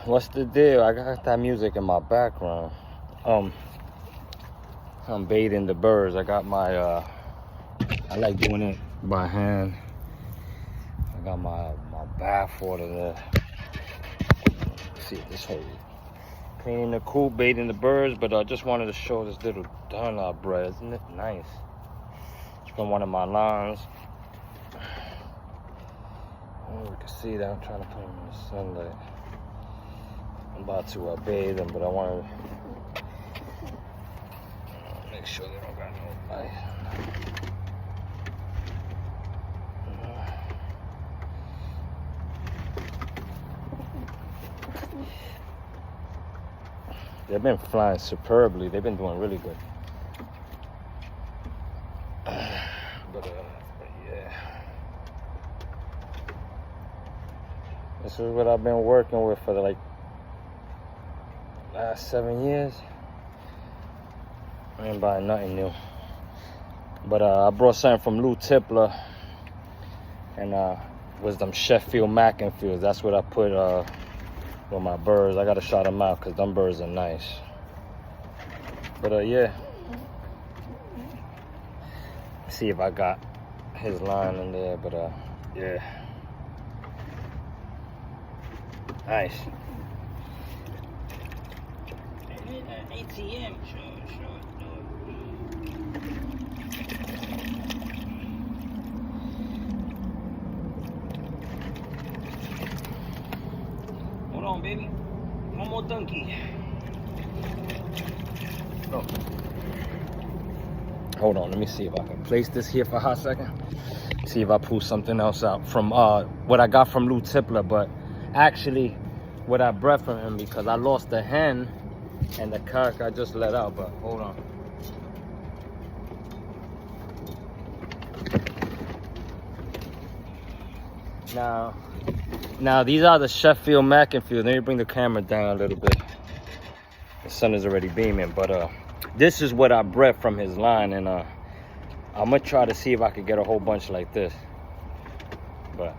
What's the deal? I got that music in my background. I'm baiting the birds. I got my I like doing it by hand. I got my bath water there. Let's see this whole cleaning the coop, baiting the birds, but I just wanted to show this little Dunlop bread. Isn't it nice? It's from one of my lines. Oh, you can see that. I'm trying to put them in the sunlight. I'm about to bathe them, but I want to make sure they don't got no light. They've been flying superbly. They've been doing really good. But yeah. This is what I've been working with for the last 7 years. I ain't buying nothing new. But I brought something from Tippler, and was them Sheffield Mackinfields. That's what I put with my birds. I gotta shout them out because them birds are nice. But yeah. See if I got his line in there, but yeah. Nice. ATM, sure. Hold on, baby. One more donkey. Oh. Hold on, let me see if I can place this here for a hot second. See if I pull something else out from what I got from Tipplers, but actually what I bred from him, because I lost the hen and the cock I just let out. But hold on. Now these are the Sheffield Mackinfield. Let me bring the camera down a little bit. The sun is already beaming, but this is what I bred from his line, and I'm gonna try to see if I could get a whole bunch like this. But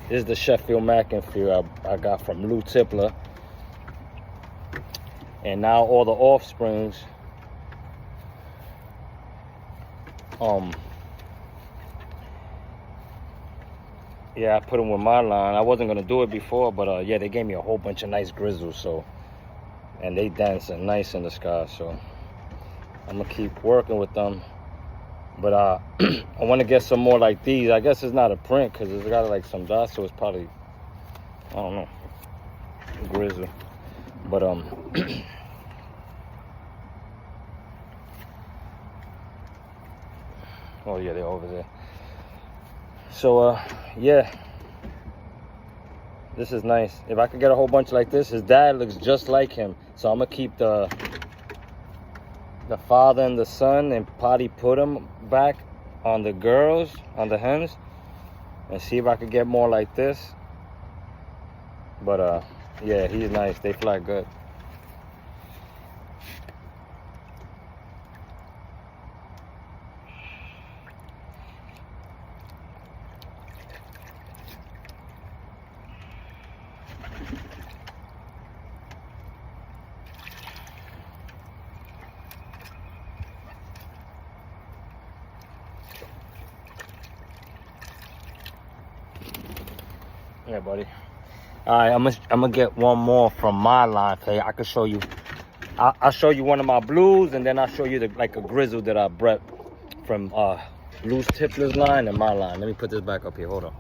this is the Sheffield Mackinfield I got from Tipplers. And now all the offsprings, yeah, I put them with my line. I wasn't gonna do it before, but yeah, they gave me a whole bunch of nice grizzles, so, and they dancing nice in the sky, so I'm gonna keep working with them. But I want to get some more like these. I guess it's not a print because it's got like some dots, so it's probably, I don't know, grizzle. But oh yeah, they're over there. So yeah, this is nice. If I could get a whole bunch like this, his dad looks just like him, so I'm gonna keep the father and the son and potty put them back on the girls, on the hens, and see if I could get more like this. But yeah, he's nice. They fly good. Yeah, buddy. All right, I'm gonna get one more from my line. Okay, I can show you. I'll show you one of my blues, and then I'll show you like a grizzle that I bred from Tipplers line and my line. Let me put this back up here. Hold on.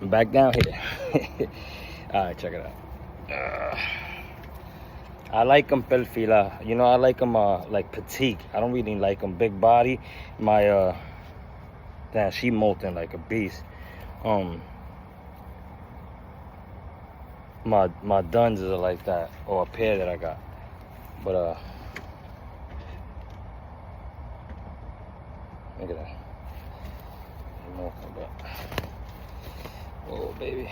Back down here. All right, check it out. I like them pelfila. You know, I like them like petite. I don't really like them big body. My damn, she molting like a beast. My duns are like that, or a pair that I got. But Look at that. Oh, baby.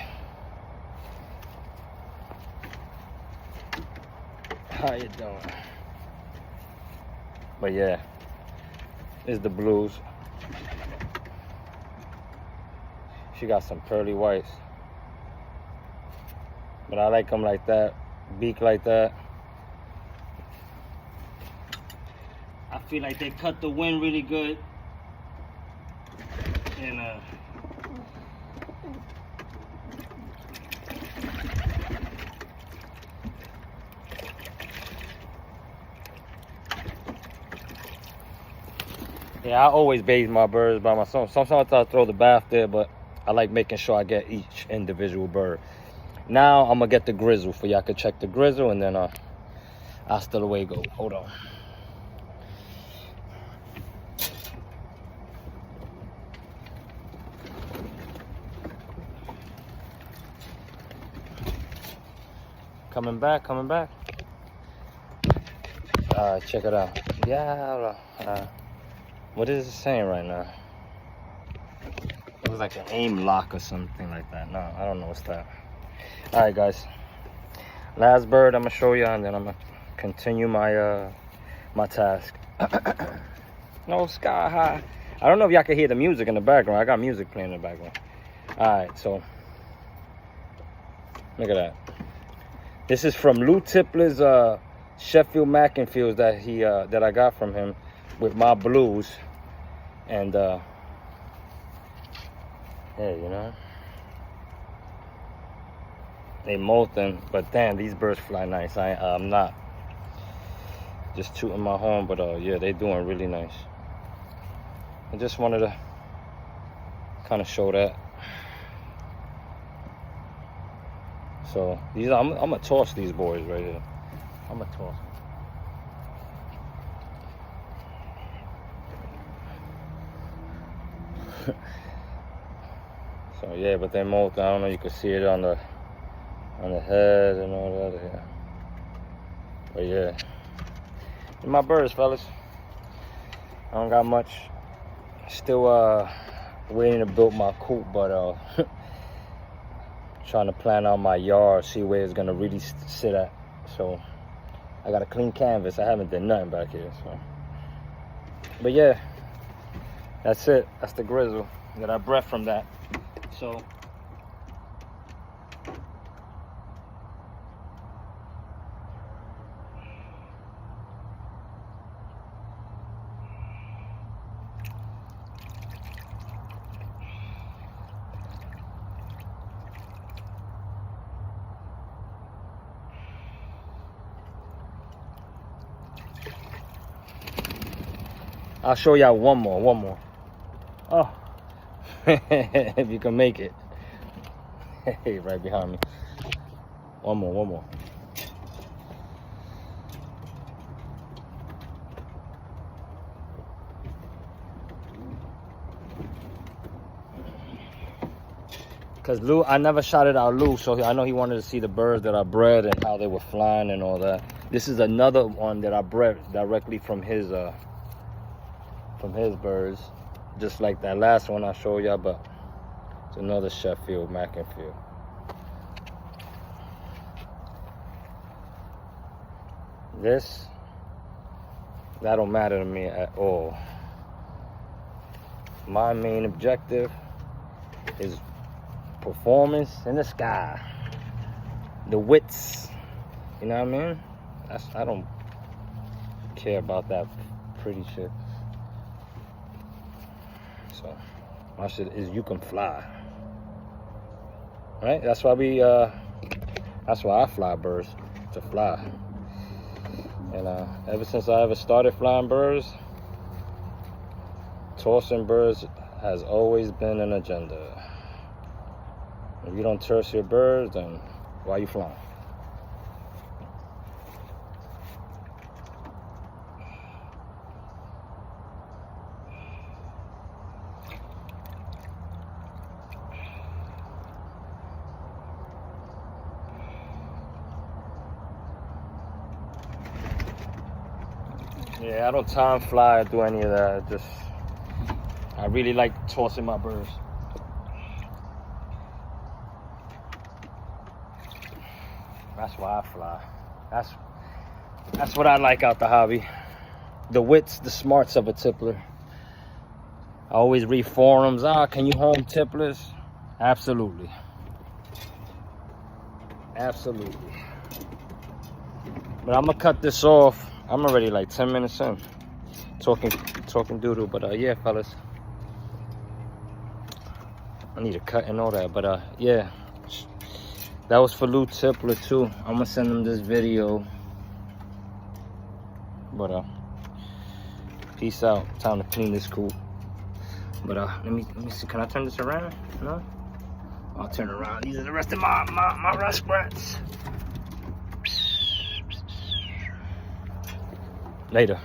How you doing? But yeah, it's the blues. She got some pearly whites. But I like them like that, beak like that. I feel like they cut the wind really good. And yeah, I always bathe my birds by myself. Sometimes I throw the bath there, but I like making sure I get each individual bird. Now I'm gonna get the grizzle for y'all. Could check the grizzle, and then hasta luego. Hold on. Coming back. Alright, check it out. Yeah. What is it saying right now? It was like an aim lock or something like that. No, I don't know what's that. Alright, guys. Last bird I'm gonna show you, and then I'm gonna continue my my task. No, sky high. I don't know if y'all can hear the music in the background. I got music playing in the background. Alright, so look at that. This is from Lou Tipplers' Sheffield Mackinfields that he that I got from him with my blues. And hey, you know, they molting, but damn, these birds fly nice. I'm not just tooting my horn, but yeah, they doing really nice. I just wanted to kind of show that. So these, I'm gonna toss these boys right here. I'm gonna toss them. So yeah, but they're molting. I don't know. You can see it on the head and all that here. But yeah, and my birds, fellas. I don't got much. Still waiting to build my coop, but trying to plan out my yard, see where it's gonna really sit at. So I got a clean canvas. I haven't done nothing back here. So, but yeah, that's it. That's the grizzle that I bred from that. So I'll show y'all one more. Oh, if you can make it. Hey, right behind me. One more. Cause Lou, I never shouted out Lou, so I know he wanted to see the birds that I bred and how they were flying and all that. This is another one that I bred directly from his birds, just like that last one I showed y'all, but it's another Sheffield Mackinfield. This, that don't matter to me at all. My main objective is performance in the sky, the wits, you know what I mean? I don't care about that pretty shit. So my shit is you can fly, right? That's why I fly birds, to fly. And ever since I ever started flying birds, tossing birds has always been an agenda. If you don't toss your birds, then why are you flying? Yeah, I don't time fly or do any of that. Just I really like tossing my birds. That's why I fly. That's what I like out the hobby. The wits, the smarts of a tippler. I always read forums. Can you home tipplers? Absolutely. Absolutely. But I'm gonna cut this off. I'm already like 10 minutes in. Talking doodle, but yeah, fellas. I need a cut and all that, but yeah. That was for Lou Tippler too. I'm gonna send him this video. But peace out. Time to clean this coop. But let me see. Can I turn this around? No? I'll turn around. These are the rest of my ruskrats. Later.